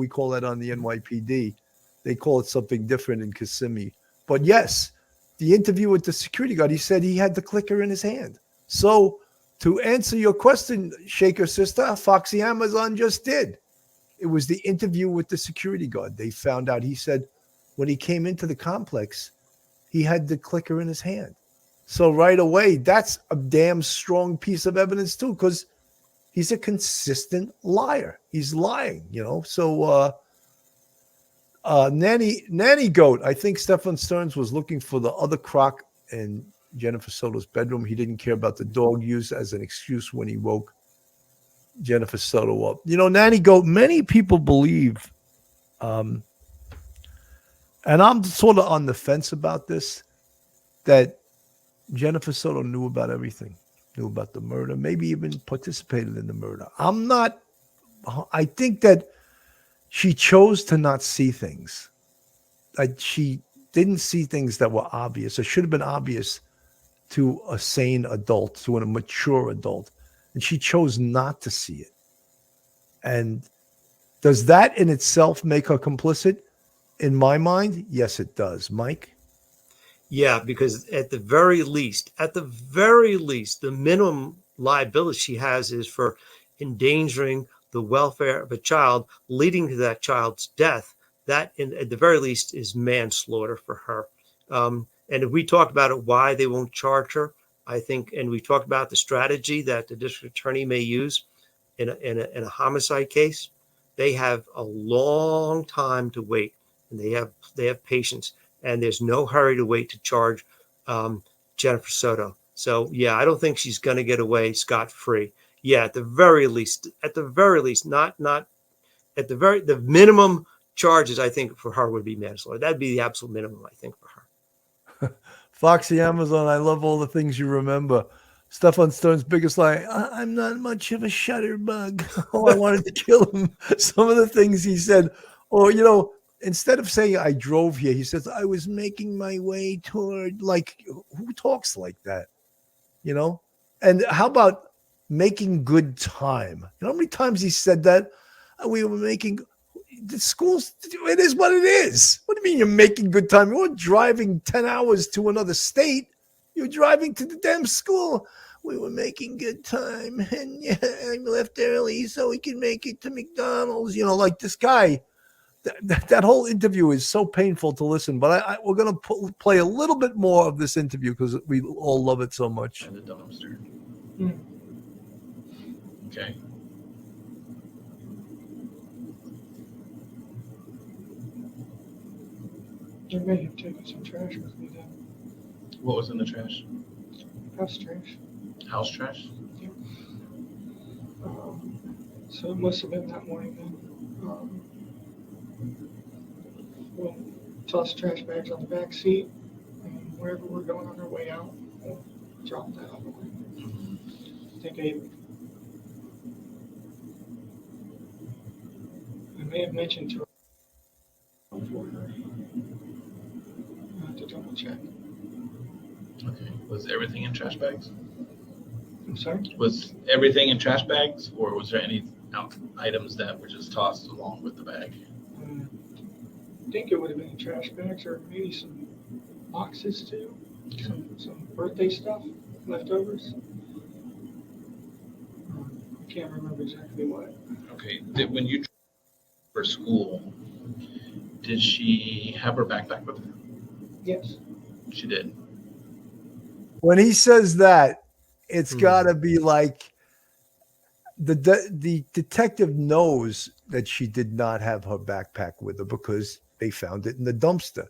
We call that on the NYPD. They call it something different in Kissimmee. But yes, the interview with the security guard, he said he had the clicker in his hand. So to answer your question, Shaker sister, Foxy Amazon just did. It was the interview with the security guard. They found out, he said, when he came into the complex, he had the clicker in his hand. So right away, that's a damn strong piece of evidence too, because he's a consistent liar. He's lying, you know. So Nanny Goat, I think Stephan Sterns was looking for the other croc in Jennifer Soto's bedroom. He didn't care about the dog use as an excuse when he woke Jennifer Soto up. You know, Nanny Goat, many people believe, and I'm sort of on the fence about this, that Jennifer Soto knew about everything, knew about the murder, maybe even participated in the murder. I think that she chose to not see things. Like she didn't see things that were obvious or should have been obvious to a sane adult, to a mature adult. And she chose not to see it. And does that in itself make her complicit? In my mind, yes, it does. Mike? Yeah, because at the very least, the minimum liability she has is for endangering the welfare of a child, leading to that child's death. That, at the very least, is manslaughter for her. And if we talk about it, why they won't charge her, I think, and we talked about the strategy that the district attorney may use in a homicide case, they have a long time to wait, and they have patience, and there's no hurry to wait to charge Jennifer Soto. So yeah, I don't think she's going to get away scot-free. Yeah, at the very least, not the minimum charges I think for her would be manslaughter. That'd be the absolute minimum I think for her. Foxy Amazon, I love all the things you remember. Stephan Sterns' biggest lie, I'm not much of a shutterbug. Oh, I wanted to kill him. Some of the things he said. Or, you know, instead of saying I drove here, he says, I was making my way toward, like, who talks like that? You know? And how about making good time? You know how many times he said that? We were making the schools, it is what it is. What do you mean you're making good time? You're driving 10 hours to another state. You're driving to the damn school. We were making good time. And yeah, I left early so we could make it to McDonald's. You know, like this guy, that whole interview is so painful to listen. But we're going to play a little bit more of this interview because we all love it so much. And the dumpster. Okay. I may have taken some trash with me then. What was in the trash? House trash. House trash? Yep. So it must have been that morning then. We'll toss trash bags on the back seat, and wherever we're going on our way out, we'll drop that on the way. I think I may have mentioned to her before her. I have to double check. Okay. Was everything in trash bags? I'm sorry? Was everything in trash bags, or was there any items that were just tossed along with the bag? I think it would have been trash bags or maybe some boxes too. Okay. Some birthday stuff, leftovers. I can't remember exactly what. Okay. When you for school, did she have her backpack with her? Yes. She did. When he says that, it's got to be like the detective knows that she did not have her backpack with her because they found it in the dumpster.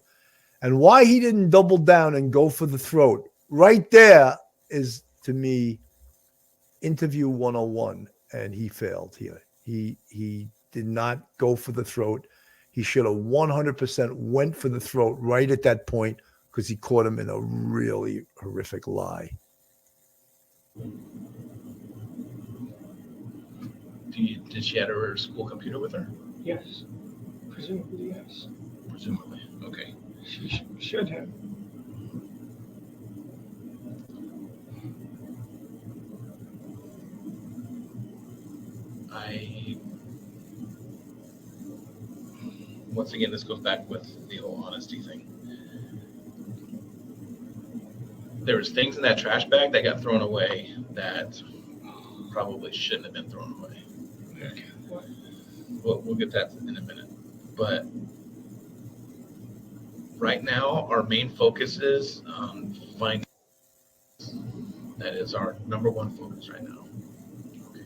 And why he didn't double down and go for the throat right there is, to me, interview 101, and he failed here. He did not go for the throat. He should have 100% went for the throat right at that point because he caught him in a really horrific lie. Did she have her school computer with her? Yes. Presumably, yes. Presumably. Okay. She should have. once again, this goes back with the whole honesty thing. There was things in that trash bag that got thrown away that probably shouldn't have been thrown away. Okay. We'll get that in a minute. But right now, our main focus is finding. That is our number one focus right now. Okay.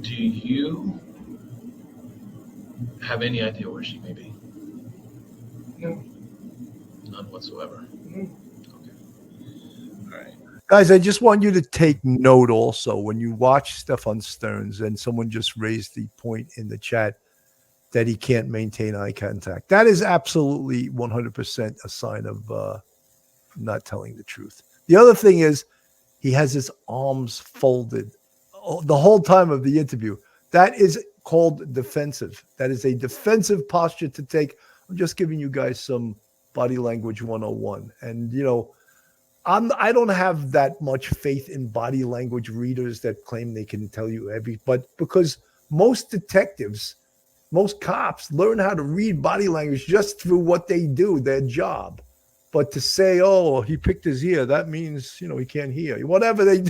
Do you have any idea where she may be? No. None whatsoever. No. Okay. All right. Guys, I just want you to take note also when you watch Stephan Sterns, and someone just raised the point in the chat that he can't maintain eye contact. That is absolutely 100% a sign of not telling the truth. The other thing is he has his arms folded the whole time of the interview. That is called defensive. That is a defensive posture to take. I'm just giving you guys some body language 101. And, you know, I don't have that much faith in body language readers that claim they can tell you but because most detectives, most cops learn how to read body language just through what they do, their job. But to say, oh, he picked his ear, that means, you know, he can't hear. Whatever they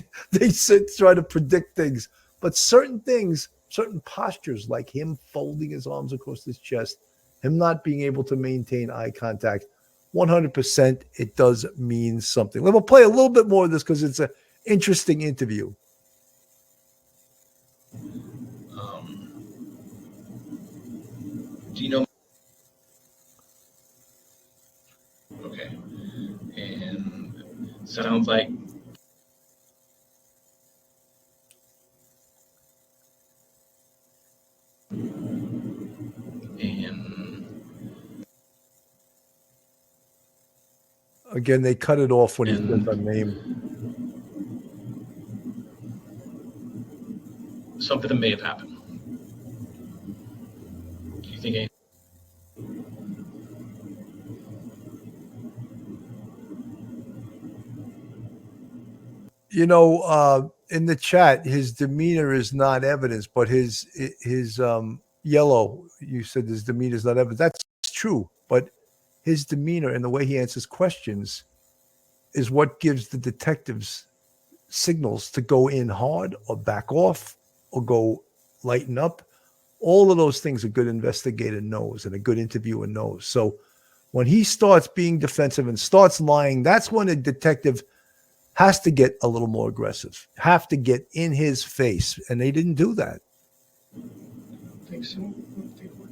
try to predict things. But certain things, certain postures, like him folding his arms across his chest, him not being able to maintain eye contact, 100% it does mean something. We'll play a little bit more of this because it's an interesting interview. Do you know? Okay. And sounds like Again, they cut it off when he says our name. Something may have happened. Do you think anything? You know, in the chat, his demeanor is not evidence, but his yellow, you said his demeanor is not evidence. That's true, but his demeanor and the way he answers questions is what gives the detectives signals to go in hard or back off or go lighten up. All of those things a good investigator knows and a good interviewer knows. So when he starts being defensive and starts lying, that's when a detective has to get a little more aggressive, have to get in his face. And they didn't do that. I don't think so. I don't think we're